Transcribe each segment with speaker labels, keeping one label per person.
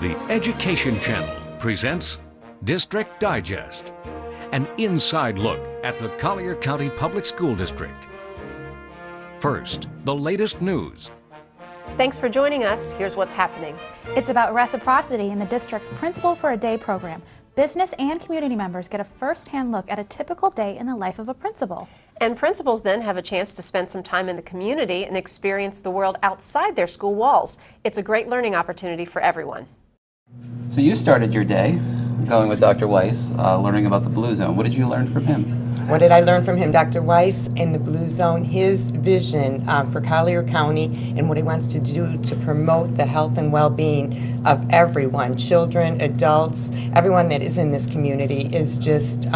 Speaker 1: The Education Channel presents District Digest, an inside look at the Collier County Public School District. First, the latest news.
Speaker 2: Thanks for joining us. Here's what's happening.
Speaker 3: It's about reciprocity in the district's Principal for a Day program. Business and community members get a first-hand look at a typical day in the life of a principal.
Speaker 2: And principals then have a chance to spend some time in the community and experience the world outside their school walls. It's a great learning opportunity for everyone.
Speaker 4: So you started your day going with Dr. Weiss, learning about the Blue Zone. What did you learn from him?
Speaker 5: What did I learn from him? Dr. Weiss in the Blue Zone, his vision for Collier County and what he wants to do to promote the health and well-being of everyone, children, adults, everyone that is in this community is just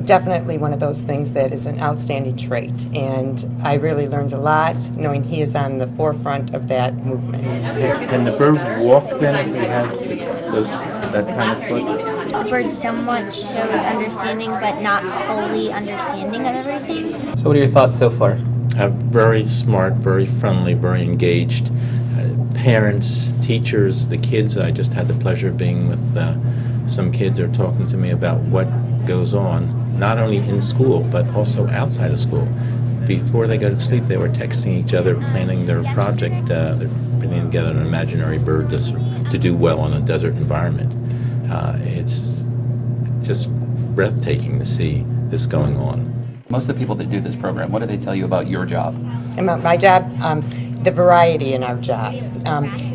Speaker 5: definitely one of those things that is an outstanding trait. And I really learned a lot knowing he is on the forefront of that movement.
Speaker 6: Can the birds walk then if they have that kind of foot?
Speaker 7: The bird somewhat shows understanding, but not fully understanding of everything.
Speaker 4: So what are your thoughts so far?
Speaker 6: Very smart, very friendly, very engaged. Parents, teachers, the kids. I just had the pleasure of being with some kids who are talking to me about what goes on, not only in school, but also outside of school. Before they go to sleep, they were texting each other, planning their project. They're putting together an imaginary bird to do well in a desert environment. It's just breathtaking to see this going on.
Speaker 4: Most of the people that do this program, what do they tell you about your job?
Speaker 5: About my job, the variety in our jobs.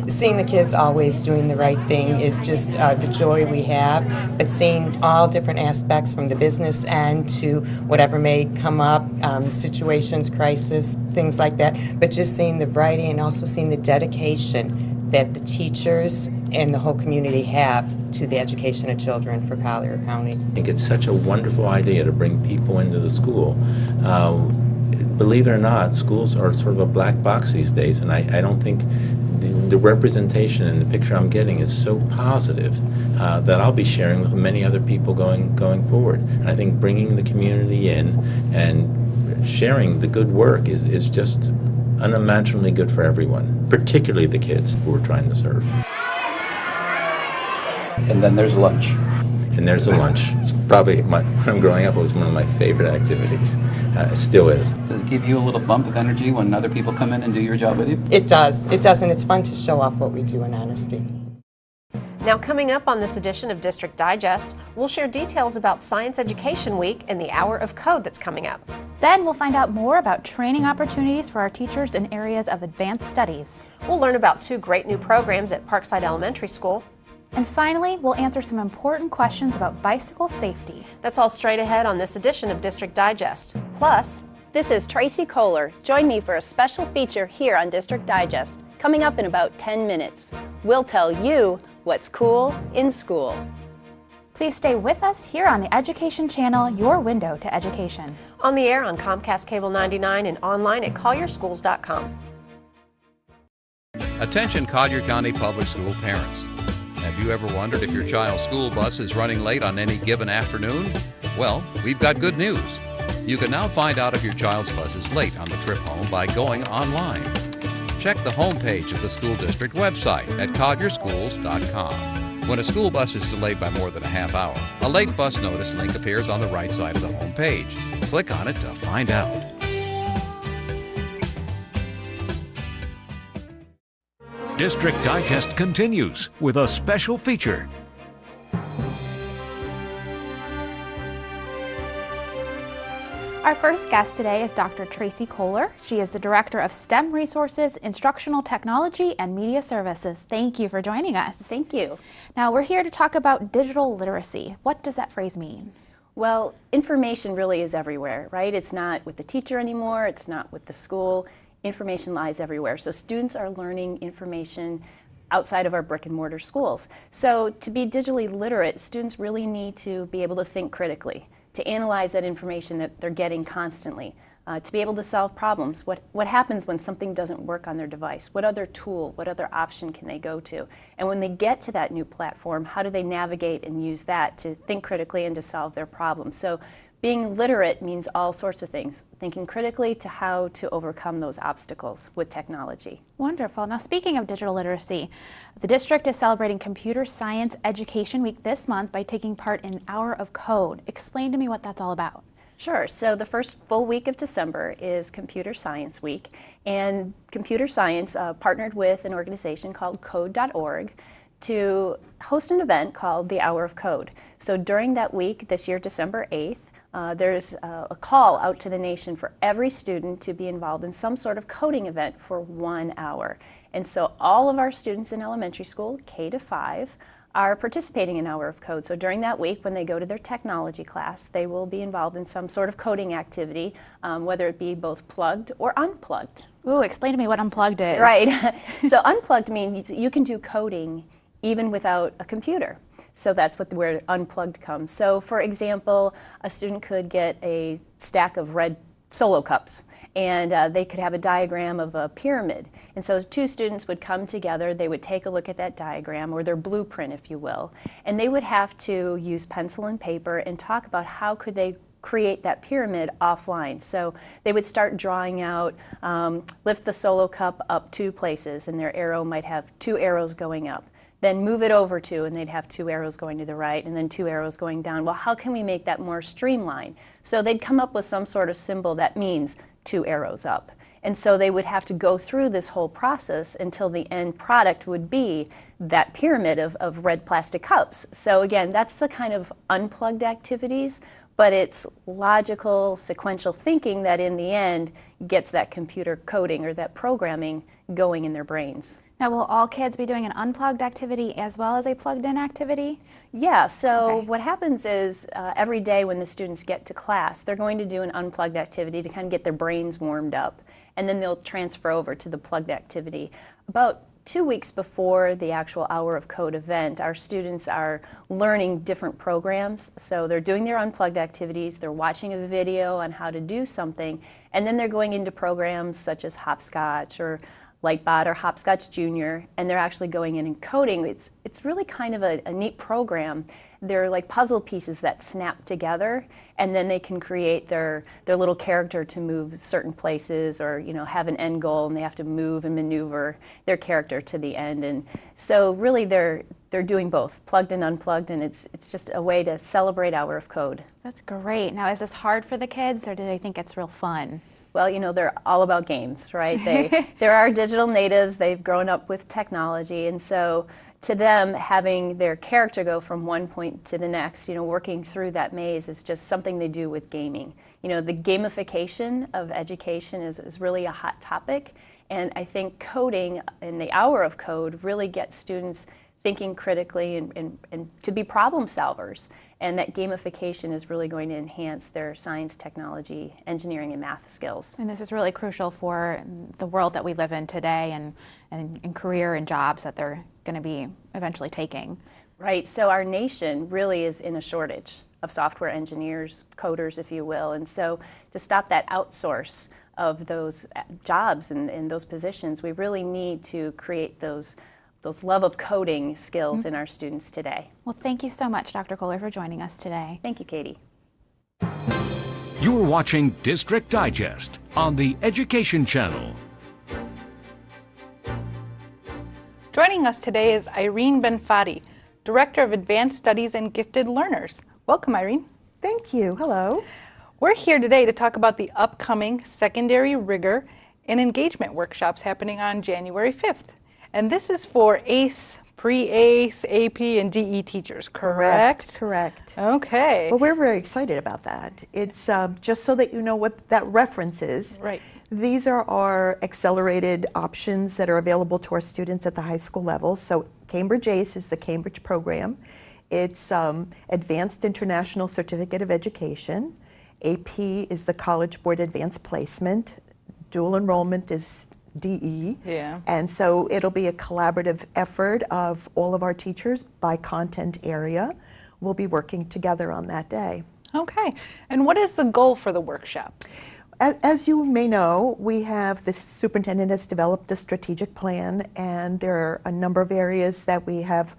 Speaker 5: Seeing the kids always doing the right thing is just the joy we have, but seeing all different aspects from the business end to whatever may come up, situations, crisis, things like that, but just seeing the variety and also seeing the dedication that the teachers and the whole community have to the education of children for Collier County.
Speaker 6: I think it's such a wonderful idea to bring people into the school. Believe it or not, schools are sort of a black box these days, and I don't think the representation and the picture I'm getting is so positive that I'll be sharing with many other people going forward. And I think bringing the community in and sharing the good work is just unimaginably good for everyone, particularly the kids who we're trying to serve.
Speaker 4: And then there's lunch.
Speaker 6: And there's a lunch. It's probably, when I'm growing up, it was one of my favorite activities. It still is.
Speaker 4: Does it give you a little bump of energy when other people come in and do your job with you?
Speaker 5: It does, and it's fun to show off what we do in honesty.
Speaker 2: Now, coming up on this edition of District Digest, we'll share details about Science Education Week and the Hour of Code that's coming up.
Speaker 3: Then we'll find out more about training opportunities for our teachers in areas of advanced studies.
Speaker 2: We'll learn about 2 great new programs at Parkside Elementary School.
Speaker 3: And finally, we'll answer some important questions about bicycle safety.
Speaker 2: That's all straight ahead on this edition of District Digest. Plus,
Speaker 8: this is Tracy Kohler. Join me for a special feature here on District Digest, coming up in about 10 minutes. We'll tell you what's cool in school.
Speaker 3: Please stay with us here on the Education Channel, your window to education.
Speaker 2: On the air on Comcast Cable 99 and online at collierschools.com.
Speaker 9: Attention Collier County Public School parents. Have you ever wondered if your child's school bus is running late on any given afternoon? Well, we've got good news. You can now find out if your child's bus is late on the trip home by going online. Check the homepage of the school district website at collierschools.com. When a school bus is delayed by more than a half hour, a late bus notice link appears on the right side of the homepage. Click on it to find out.
Speaker 1: District Digest continues with a special feature.
Speaker 3: Our first guest today is Dr. Tracy Kohler. She is the Director of STEM Resources, Instructional Technology, and Media Services. Thank you for joining us.
Speaker 8: Thank you.
Speaker 3: Now, we're here to talk about digital literacy. What does that phrase mean?
Speaker 8: Well, information really is everywhere, right? It's not with the teacher anymore. It's not with the school. Information lies everywhere. So students are learning information outside of our brick and mortar schools. So to be digitally literate, students really need to be able to think critically, to analyze that information that they're getting constantly, to be able to solve problems. What happens when something doesn't work on their device? What other tool, what other option can they go to? And when they get to that new platform, how do they navigate and use that to think critically and to solve their problems? So Being literate means all sorts of things, thinking critically to how to overcome those obstacles with technology.
Speaker 3: Wonderful. Now, speaking of digital literacy, the district is celebrating Computer Science Education Week this month by taking part in Hour of Code. Explain to me what that's all about.
Speaker 8: Sure. So the first full week of December is Computer Science Week, and Computer Science partnered with an organization called Code.org to host an event called the Hour of Code. So during that week, this year, December 8th, there's a call out to the nation for every student to be involved in some sort of coding event for 1 hour. And so all of our students in elementary school, K to 5, are participating in Hour of Code. So during that week, when they go to their technology class, they will be involved in some sort of coding activity, whether it be both plugged or unplugged.
Speaker 3: Ooh, explain to me what unplugged is.
Speaker 8: Right. So unplugged means you can do coding even without a computer. So that's where unplugged comes. So for example, a student could get a stack of red Solo cups, and they could have a diagram of a pyramid. And so two students would come together, they would take a look at that diagram, or their blueprint, if you will, and they would have to use pencil and paper and talk about how could they create that pyramid offline. So they would start drawing out, lift the Solo cup up 2 places, and their arrow might have 2 arrows going up. Then move it over 2, and they'd have 2 arrows going to the right, and then 2 arrows going down. Well, how can we make that more streamlined? So they'd come up with some sort of symbol that means 2 arrows up. And so they would have to go through this whole process until the end product would be that pyramid of red plastic cups. So again, that's the kind of unplugged activities, but it's logical, sequential thinking that in the end gets that computer coding or that programming going in their brains.
Speaker 3: Now, will all kids be doing an unplugged activity as well as a plugged-in activity?
Speaker 8: Yeah, so
Speaker 3: Okay.
Speaker 8: what happens is every day when the students get to class, they're going to do an unplugged activity to kind of get their brains warmed up, and then they'll transfer over to the plugged activity. About 2 weeks before the actual Hour of Code event, our students are learning different programs. So they're doing their unplugged activities, they're watching a video on how to do something, and then they're going into programs such as Hopscotch or Lightbot or Hopscotch Junior, and they're actually going in and coding. It's really kind of a neat program. They're like puzzle pieces that snap together, and then they can create their little character to move certain places, or have an end goal, and they have to move and maneuver their character to the end. And so really they're doing both, plugged and unplugged, and it's just a way to celebrate Hour of Code.
Speaker 3: That's great. Now, is this hard for the kids, or do they think it's real fun?
Speaker 8: Well, they're all about games, right? There are digital natives, they've grown up with technology, and so to them, having their character go from one point to the next, working through that maze is just something they do with gaming. The gamification of education is really a hot topic, and I think coding and the Hour of Code really gets students thinking critically and to be problem solvers. And that gamification is really going to enhance their science, technology, engineering, and math skills.
Speaker 3: And this is really crucial for the world that we live in today and career and jobs that they're going to be eventually taking.
Speaker 8: Right, so our nation really is in a shortage of software engineers, coders, if you will. And so to stop that outsource of those jobs and those positions, we really need to create those love of coding skills in our students today.
Speaker 3: Well, thank you so much, Dr. Collier, for joining us today.
Speaker 8: Thank you, Katie.
Speaker 1: You're watching District Digest on the Education Channel.
Speaker 10: Joining us today is Irene Benfati, Director of Advanced Studies and Gifted Learners. Welcome, Irene.
Speaker 11: Thank you. Hello.
Speaker 10: We're here today to talk about the upcoming Secondary Rigor and Engagement workshops happening on January 5th. And this is for ACE, pre-ACE, AP, and DE teachers, correct?
Speaker 11: Correct.
Speaker 10: Okay.
Speaker 11: Well, we're very excited about that. It's just so that you know what that reference is.
Speaker 10: Right.
Speaker 11: These are our accelerated options that are available to our students at the high school level. So Cambridge ACE is the Cambridge program. It's Advanced International Certificate of Education. AP is the College Board Advanced Placement. Dual enrollment is DE.
Speaker 10: Yeah.
Speaker 11: And so it'll be a collaborative effort of all of our teachers by content area. We'll be working together on that day.
Speaker 10: Okay. And what is the goal for the workshops?
Speaker 11: As you may know, the superintendent has developed a strategic plan, and there are a number of areas that we have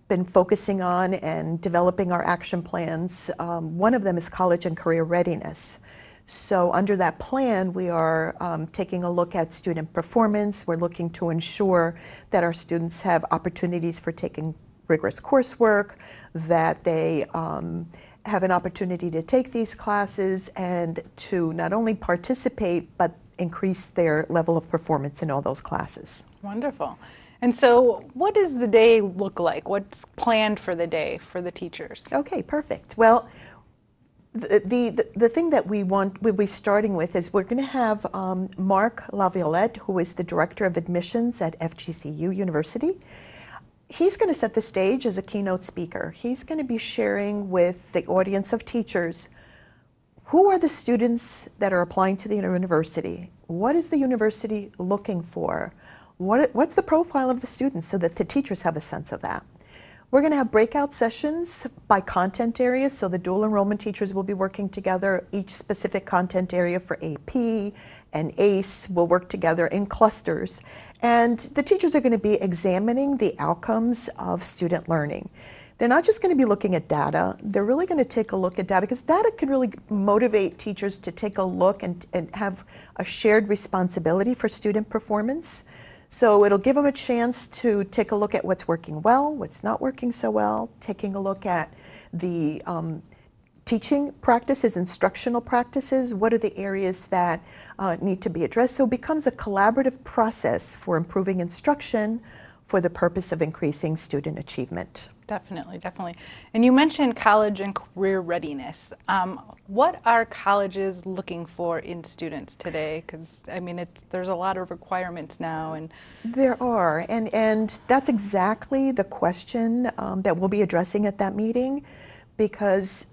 Speaker 11: been focusing on and developing our action plans. One of them is college and career readiness. So under that plan, we are taking a look at student performance. We're looking to ensure that our students have opportunities for taking rigorous coursework, that they have an opportunity to take these classes and to not only participate, but increase their level of performance in all those classes.
Speaker 10: Wonderful. And so what does the day look like? What's planned for the day for the teachers?
Speaker 11: Okay, perfect. Well, the thing that we'll be starting with is we're going to have Mark Laviolette, who is the Director of Admissions at FGCU University. He's going to set the stage as a keynote speaker. He's going to be sharing with the audience of teachers who are the students that are applying to the university. What is the university looking for? What's the profile of the students so that the teachers have a sense of that? We're going to have breakout sessions by content area, so the dual enrollment teachers will be working together. Each specific content area for AP and ACE will work together in clusters. And the teachers are going to be examining the outcomes of student learning. They're not just going to be looking at data, they're really going to take a look at data, because data can really motivate teachers to take a look and have a shared responsibility for student performance. So it'll give them a chance to take a look at what's working well, what's not working so well, taking a look at the teaching practices, instructional practices, what are the areas that need to be addressed. So it becomes a collaborative process for improving instruction for the purpose of increasing student achievement.
Speaker 10: Definitely, definitely. And you mentioned college and career readiness. What are colleges looking for in students today? Because I mean, there's a lot of requirements now, and
Speaker 11: there are, and that's exactly the question that we'll be addressing at that meeting, because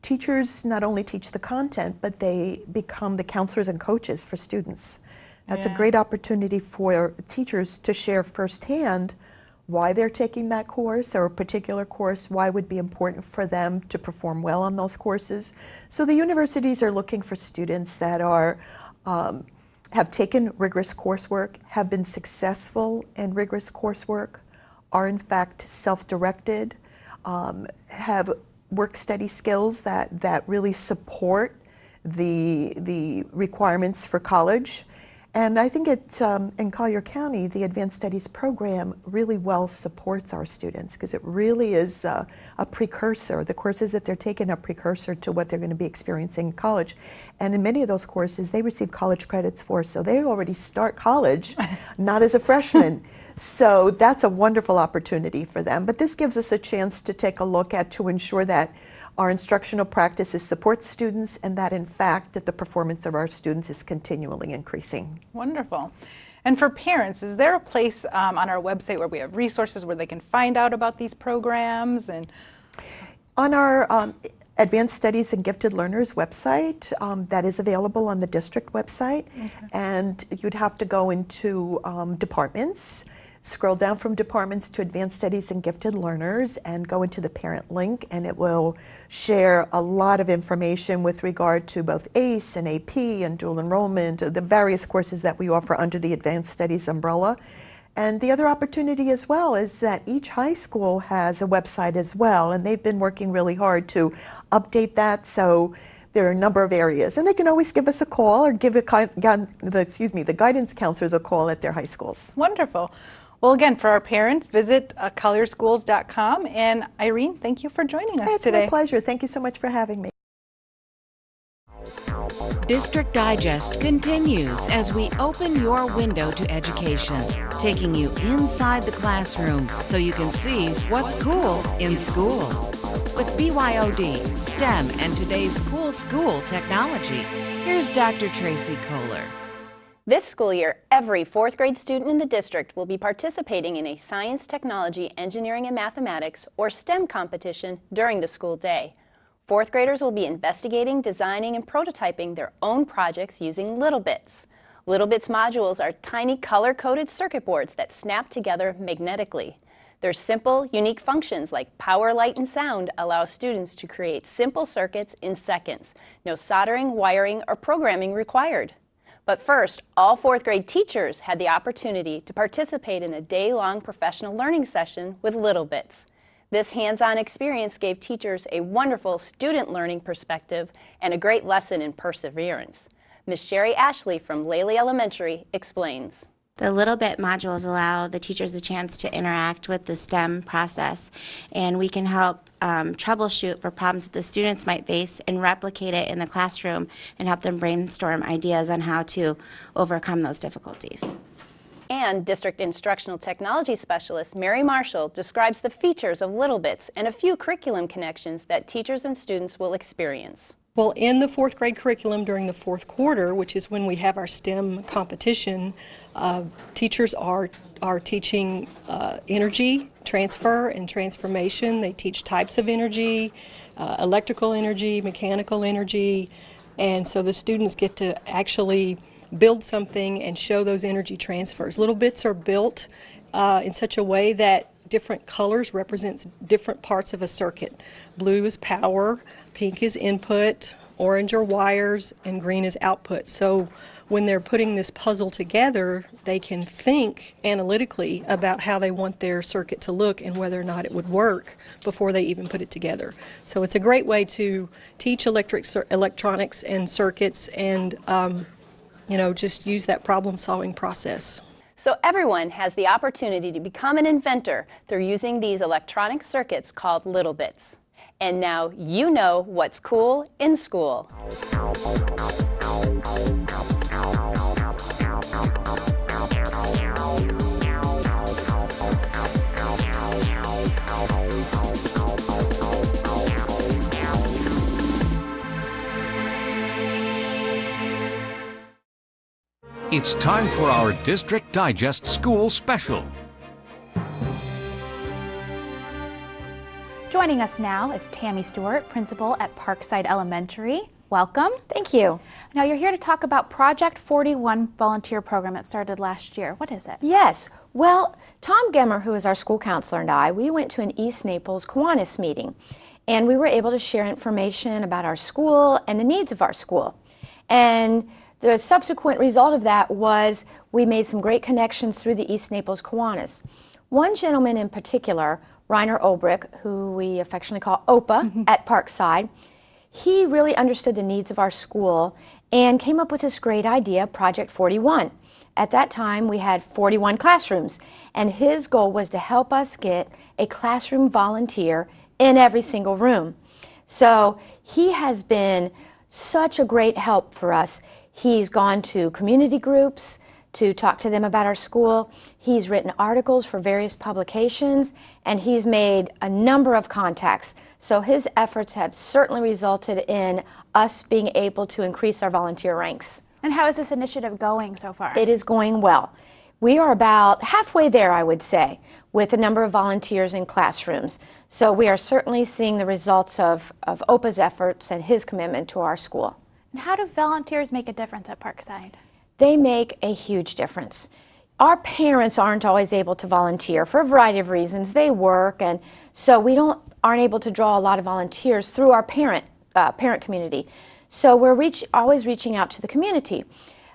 Speaker 11: teachers not only teach the content, but they become the counselors and coaches for students. That's a great opportunity for teachers to share firsthand why they're taking that course or a particular course, why it would be important for them to perform well on those courses. So the universities are looking for students that are have taken rigorous coursework, have been successful in rigorous coursework, are in fact self-directed, have work-study skills that really support the requirements for college. And I think in Collier County, the Advanced Studies program really well supports our students, because it really is a precursor. The courses that they're taking are precursor to what they're going to be experiencing in college. And in many of those courses, they receive college credits for, so they already start college, not as a freshman. So that's a wonderful opportunity for them. But this gives us a chance to take a look at, to ensure that our instructional practices support students, and that in fact that the performance of our students is continually increasing.
Speaker 10: Wonderful. And for parents, is there a place on our website where we have resources where they can find out about these programs? And
Speaker 11: on our Advanced Studies and Gifted Learners website, that is available on the district website, and you'd have to go into departments, scroll down from departments to Advanced Studies and Gifted Learners, and go into the parent link, and it will share a lot of information with regard to both ACE and AP and dual enrollment, the various courses that we offer under the Advanced Studies umbrella. And the other opportunity as well is that each high school has a website as well, and they've been working really hard to update that. So there are a number of areas, and they can always give us a call or give the guidance counselors a call at their high schools.
Speaker 10: Wonderful. Well, again, for our parents, visit collierschools.com. And Irene, thank you for joining us today.
Speaker 11: It's my pleasure. Thank you so much for having me.
Speaker 12: District Digest continues as we open your window to education, taking you inside the classroom so you can see what's cool in school. With BYOD, STEM, and today's cool school technology, here's Dr. Tracy Kohler.
Speaker 8: This school year, every fourth grade student in the district will be participating in a science, technology, engineering, and mathematics, or STEM competition during the school day. Fourth graders will be investigating, designing, and prototyping their own projects using Little Bits. Little Bits modules are tiny color-coded circuit boards that snap together magnetically. Their simple, unique functions like power, light, and sound allow students to create simple circuits in seconds. No soldering, wiring, or programming required. But first, all fourth grade teachers had the opportunity to participate in a day-long professional learning session with Little Bits. This hands-on experience gave teachers a wonderful student learning perspective and a great lesson in perseverance. Ms. Sherry Ashley from Lely Elementary explains.
Speaker 13: The Little Bit modules allow the teachers a chance to interact with the STEM process, and we can help troubleshoot for problems that the students might face and replicate it in the classroom and help them brainstorm ideas on how to overcome those difficulties.
Speaker 8: And District Instructional Technology Specialist Mary Marshall describes the features of Little Bits and a few curriculum connections that teachers and students will experience.
Speaker 14: Well, in the fourth grade curriculum during the fourth quarter, which is when we have our STEM competition, teachers are teaching energy transfer and transformation. They teach types of energy, electrical energy, mechanical energy, and so the students get to actually build something and show those energy transfers. Little Bits are built in such a way that different colors represents different parts of a circuit. Blue is power, pink is input, orange are wires, and green is output. So when they're putting this puzzle together, they can think analytically about how they want their circuit to look and whether or not it would work before they even put it together. So it's a great way to teach electronics and circuits and just use that problem-solving process.
Speaker 8: So everyone has the opportunity to become an inventor through using these electronic circuits called Little Bits. And now you know what's cool in school.
Speaker 1: It's time for our District Digest School Special.
Speaker 3: Joining us now is Tammy Stewart, principal at Parkside Elementary. Welcome. Thank you. Now you're here to talk about Project 41 volunteer program that started last year. What is it?
Speaker 15: Yes. Well, Tom Gemmer, who is our school counselor, and I, we went to an East Naples Kiwanis meeting, and we were able to share information about our school and the needs of our school. And the subsequent result of that was we made some great connections through the East Naples Kiwanis. One gentleman in particular, Reiner Obrick, who we affectionately call Opa at Parkside, he really understood the needs of our school and came up with this great idea, Project 41. At that time, we had 41 classrooms, and his goal was to help us get a classroom volunteer in every single room. So he has been such a great help for us. He's gone to community groups to talk to them about our school. He's written articles for various publications, and he's made a number of contacts. So his efforts have certainly resulted in us being able to increase our volunteer ranks.
Speaker 3: And how is this initiative going so far?
Speaker 15: It is going well. We are about halfway there, I would say, with the number of volunteers in classrooms. So we are certainly seeing the results of Opa's efforts and his commitment to our school.
Speaker 3: And how do volunteers make a difference at Parkside?
Speaker 15: They make a huge difference. Our parents aren't always able to volunteer for a variety of reasons. They work, and so we aren't able to draw a lot of volunteers through our parent community. So we're always reaching out to the community.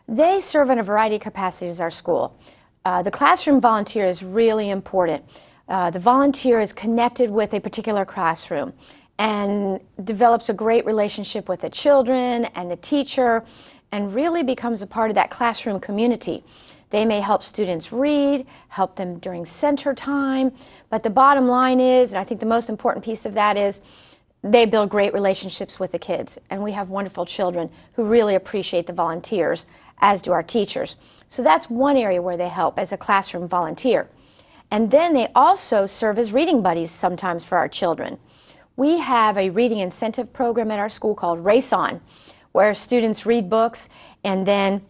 Speaker 15: They serve in a variety of capacities at our school. The classroom volunteer is really important. The volunteer is connected with a particular classroom and develops a great relationship with the children and the teacher, and really becomes a part of that classroom community. They may help students read, help them during center time, but the bottom line is, and I think the most important piece of that is, they build great relationships with the kids, and we have wonderful children who really appreciate the volunteers, as do our teachers. So that's one area where they help as a classroom volunteer. And then they also serve as reading buddies sometimes for our children. We have a reading incentive program at our school called Race On, where students read books and then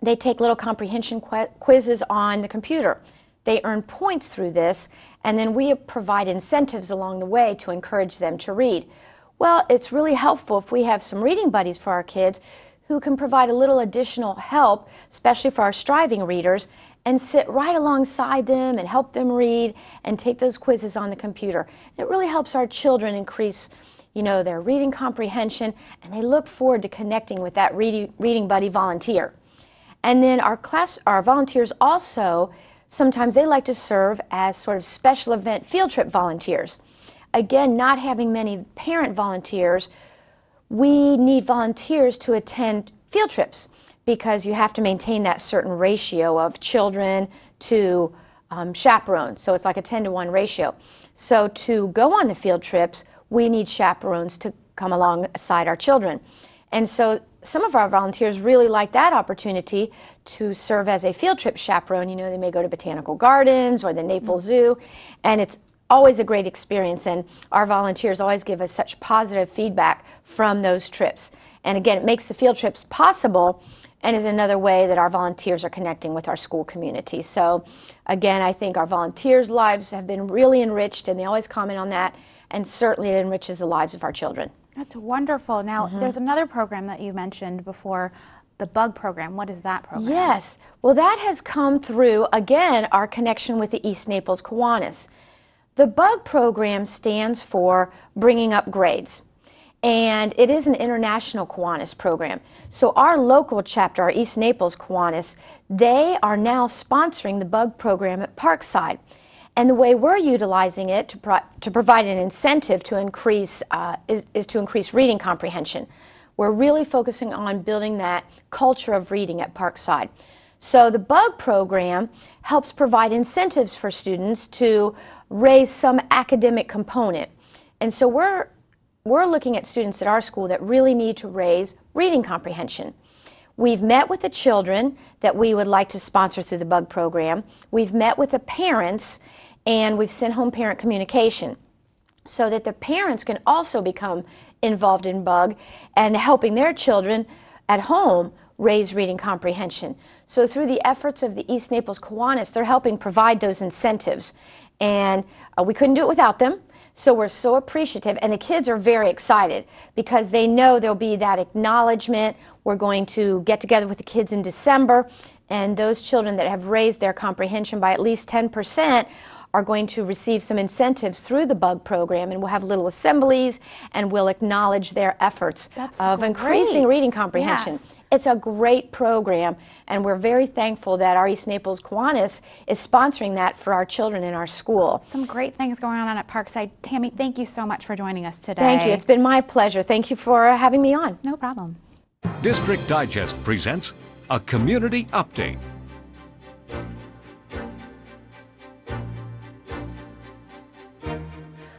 Speaker 15: they take little comprehension quizzes on the computer. They earn points through this, and then we provide incentives along the way to encourage them to read. Well, it's really helpful if we have some reading buddies for our kids who can provide a little additional help, especially for our striving readers, and sit right alongside them and help them read and take those quizzes on the computer. It really helps our children increase their reading comprehension, and they look forward to connecting with that reading buddy volunteer. And then our volunteers also, sometimes they like to serve as sort of special event field trip volunteers. again, not having many parent volunteers, we need volunteers to attend field trips because you have to maintain that certain ratio of children to chaperones. So it's like a 10-to-1 ratio. So to go on the field trips, we need chaperones to come alongside our children. And so some of our volunteers really like that opportunity to serve as a field trip chaperone. You know, they may go to botanical gardens or the Naples Zoo, and it's always a great experience, and our volunteers always give us such positive feedback from those trips. And again, it makes the field trips possible and is another way that our volunteers are connecting with our school community. So again, I think our volunteers' lives have been really enriched, and they always comment on that, and certainly it enriches the lives of our children.
Speaker 3: That's wonderful. Now, there's another program that you mentioned before, the BUG program. What is that program?
Speaker 15: Yes. Well, that has come through, again, our connection with the East Naples Kiwanis. The BUG program stands for Bringing Up Grades, and it is an international Kiwanis program. So our local chapter, our East Naples Kiwanis, they are now sponsoring the BUG program at Parkside. And the way we're utilizing it to provide an incentive to increase is to increase reading comprehension. We're really focusing on building that culture of reading at Parkside. So the BUG program helps provide incentives for students to raise some academic component. And so we're looking at students at our school that really need to raise reading comprehension. We've met with the children that we would like to sponsor through the BUG program. We've met with the parents, and we've sent home parent communication so that the parents can also become involved in BUG and helping their children at home raise reading comprehension. So through the efforts of the East Naples Kiwanis, they're helping provide those incentives. And we couldn't do it without them. So we're so appreciative, and the kids are very excited because they know there'll be that acknowledgement. We're going to get together with the kids in December, and those children that have raised their comprehension by at least 10% are going to receive some incentives through the BUG program, and we'll have little assemblies, and we'll acknowledge their efforts of increasing reading comprehension.
Speaker 3: Yes.
Speaker 15: It's a great program, and we're very thankful that our East Naples Kiwanis is sponsoring that for our children in our school.
Speaker 3: Some great things going on at Parkside. Tammy, thank you so much for joining us today.
Speaker 15: Thank you. It's been my pleasure. Thank you for having me on.
Speaker 3: No problem.
Speaker 1: District Digest presents a community update.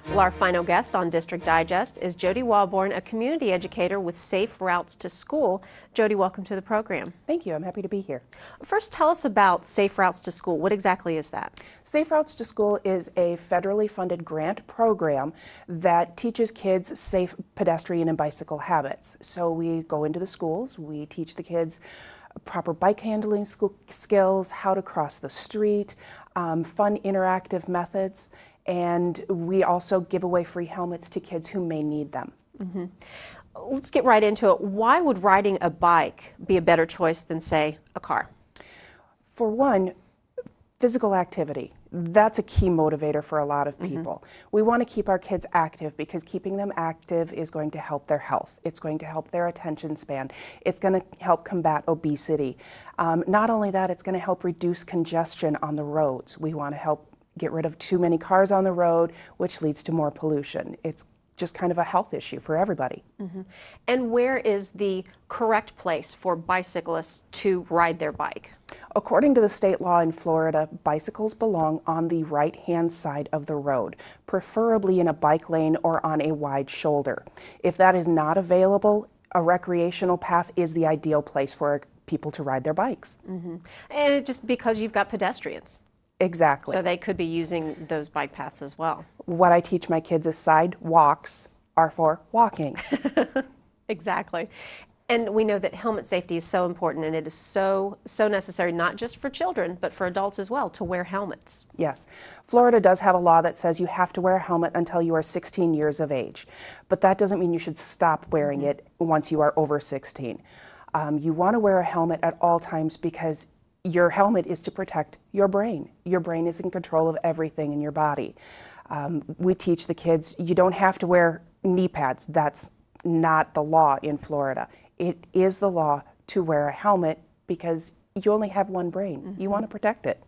Speaker 2: Well, our final guest on District Digest is Jody Walborn, a community educator with Safe Routes to School. Jody, welcome to the program.
Speaker 16: Thank you. I'm happy to be here.
Speaker 2: First, tell us about Safe Routes to School. What exactly is that?
Speaker 16: Safe Routes to School is a federally funded grant program that teaches kids safe pedestrian and bicycle habits. So we go into the schools, we teach the kids proper bike handling skills, how to cross the street, fun interactive methods, and we also give away free helmets to kids who may need them.
Speaker 2: Let's get right into it. Why would riding a bike be a better choice than, say, a car?
Speaker 16: For one, physical activity. That's a key motivator for a lot of people. We want to keep our kids active because keeping them active is going to help their health. It's going to help their attention span. It's going to help combat obesity. Not only that, it's going to help reduce congestion on the roads. We want to help get rid of too many cars on the road, which leads to more pollution. It's just kind of a health issue for everybody.
Speaker 2: And where is the correct place for bicyclists to ride their bike?
Speaker 16: According to the state law in Florida, bicycles belong on the right-hand side of the road, preferably in a bike lane or on a wide shoulder. If that is not available, a recreational path is the ideal place for people to ride their bikes.
Speaker 2: And just because you've got pedestrians.
Speaker 16: Exactly.
Speaker 2: So they could be using those bike paths as well.
Speaker 16: What I teach my kids is sidewalks are for walking.
Speaker 2: Exactly. And we know that helmet safety is so important, and it is so necessary, not just for children, but for adults as well, to wear helmets.
Speaker 16: Yes. Florida does have a law that says you have to wear a helmet until you are 16 years of age. But that doesn't mean you should stop wearing it once you are over 16. You want to wear a helmet at all times because your helmet is to protect your brain. Your brain is in control of everything in your body. We teach the kids you don't have to wear knee pads. That's not the law in Florida. It is the law to wear a helmet because you only have one brain. You want to protect it.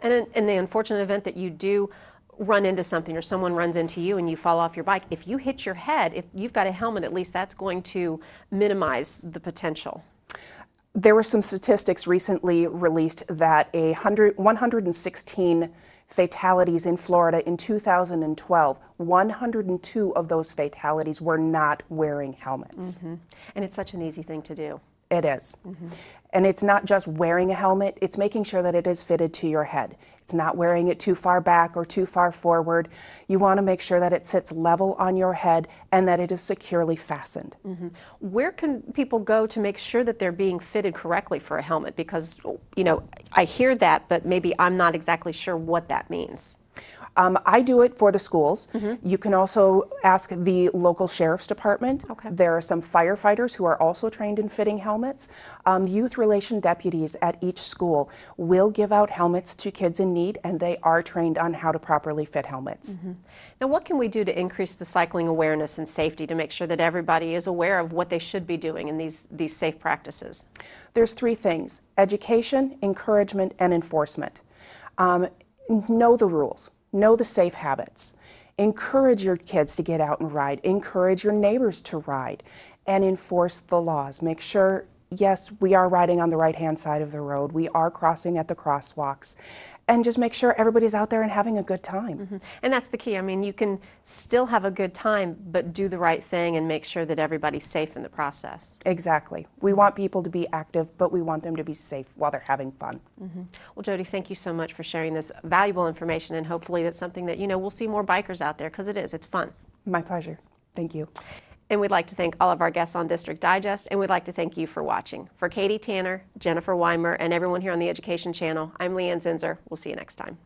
Speaker 2: And in the unfortunate event that you do run into something or someone runs into you and you fall off your bike, if you hit your head, if you've got a helmet, at least that's going to minimize the potential.
Speaker 16: There were some statistics recently released that 116 fatalities in Florida in 2012, 102 of those fatalities were not wearing helmets.
Speaker 2: And it's such an easy thing to do.
Speaker 16: It is. And it's not just wearing a helmet, it's making sure that it is fitted to your head. It's not wearing it too far back or too far forward. You want to make sure that it sits level on your head and that it is securely fastened.
Speaker 2: Where can people go to make sure that they're being fitted correctly for a helmet? Because, you know, I hear that, but maybe I'm not exactly sure what that means.
Speaker 16: I do it for the schools. You can also ask the local sheriff's department. There are some firefighters who are also trained in fitting helmets. Youth relation deputies at each school will give out helmets to kids in need, and they are trained on how to properly fit helmets.
Speaker 2: Now, what can we do to increase the cycling awareness and safety to make sure that everybody is aware of what they should be doing in these safe practices?
Speaker 16: There's three things: education, encouragement, and enforcement. Know the rules. Know the safe habits. Encourage your kids to get out and ride. Encourage your neighbors to ride, and enforce the laws. Make sure, yes, we are riding on the right-hand side of the road. We are crossing at the crosswalks. And just make sure everybody's out there and having a good time.
Speaker 2: And that's the key. I mean, you can still have a good time, but do the right thing and make sure that everybody's safe in the process.
Speaker 16: Exactly. We want people to be active, but we want them to be safe while they're having fun.
Speaker 2: Well, Jody, thank you so much for sharing this valuable information, and hopefully that's something that, you know, we'll see more bikers out there, because it's fun.
Speaker 16: My pleasure. Thank you.
Speaker 2: And we'd like to thank all of our guests on District Digest, and we'd like to thank you for watching. For Katie Tanner, Jennifer Weimer, and everyone here on the Education Channel, I'm Leanne Zinzer. We'll see you next time.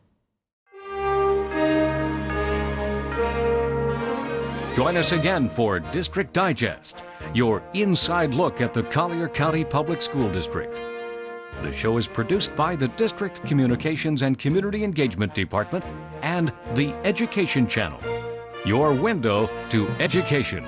Speaker 1: Join us again for District Digest, your inside look at the Collier County Public School District. The show is produced by the District Communications and Community Engagement Department and the Education Channel, your window to education.